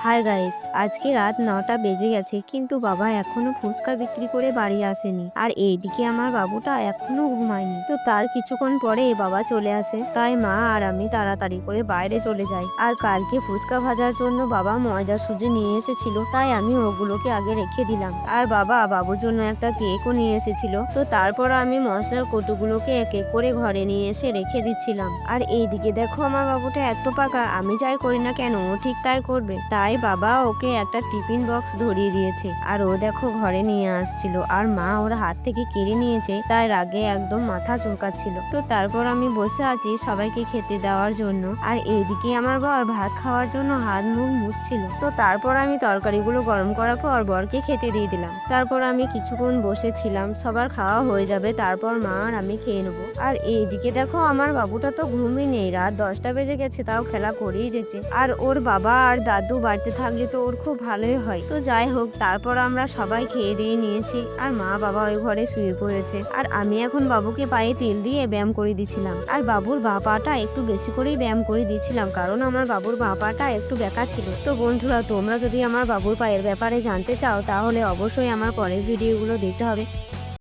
Hi guys, আজকে রাত ৯টা বেজে গেছে কিন্তু বাবা এখনো ফুচকা বিক্রি করে বাড়ি আসেনি। আর এইদিকে আমার বাবুটা এখনো ঘুমায়নি। তো তার কিছুক্ষণ পরে বাবা চলে আসে, তাই মা আর আমি তাড়াতাড়ি করে বাইরে চলে যাই। আর কালকে ফুচকা ভাজার জন্য বাবা ময়দা সুজি নিয়ে এসেছিল, তাই আমি ওগুলোকে আগে রেখে দিলাম। আর বাবা বাবুর জন্য একটা কেকও নিয়ে এসেছিল। তো তারপর আমি মশলার কৌটোগুলোকে এক এক করে ঘরে নিয়ে এসে রেখে দিচ্ছিলাম। আর এইদিকে দেখো আমার বাবুটা এত পাকা, আমি যাই করি না কেন ও ঠিক তাই করবে। তাই বাবা ওকে একটা টিফিন বক্স ধরিয়ে দিয়েছে। আর ও দেখো ঘরে নিয়ে আসছিল, আর মা ওর হাত থেকে কেড়ে নিয়েছে, তাই রাগে একদম মাথা চুলকাচ্ছিল। তো তারপর আমি বসে আছি সবাইকে খেতে দেওয়ার জন্য। আর এইদিকে আমার বর ভাত খাওয়ার জন্য হাত মুখ মুছছিল। তো তারপর আমি তরকারিগুলো গরম করার পর বরকে খেতে দিয়ে দিলাম। তারপর আমি কিছুক্ষণ বসেছিলাম, সবার খাওয়া হয়ে যাবে, তারপর মা আর আমি খেয়ে নেবো। আর এইদিকে দেখো আমার বাবুটা তো ঘুমই নেই, রাত 10টা বেজে গেছে, তাও খেলা করেই যেছে। আর ওর বাবা আর দাদু বাড়িতে থাকলে তো ওর খুব ভালোই হয়। তো যাই হোক, তারপর আমরা সবাই খেয়ে দিয়ে নিয়েছি, আর মা বাবা ওই ঘরে শুয়ে পড়েছে। আর আমি এখন বাবুকে পায়ে তেল দিয়ে ব্যায়াম করে দিছিলাম। আর বাবুর বাঁ পাটা একটু বেশি করেই ব্যায়াম করে দিয়েছিলাম, কারণ আমার বাবুর বাঁ পাটা একটু বেঁকা ছিল। তো বন্ধুরা, তোমরা যদি আমার বাবুর পায়ের ব্যাপারে জানতে চাও তাহলে অবশ্যই আমার পরের ভিডিওগুলো দেখতে হবে।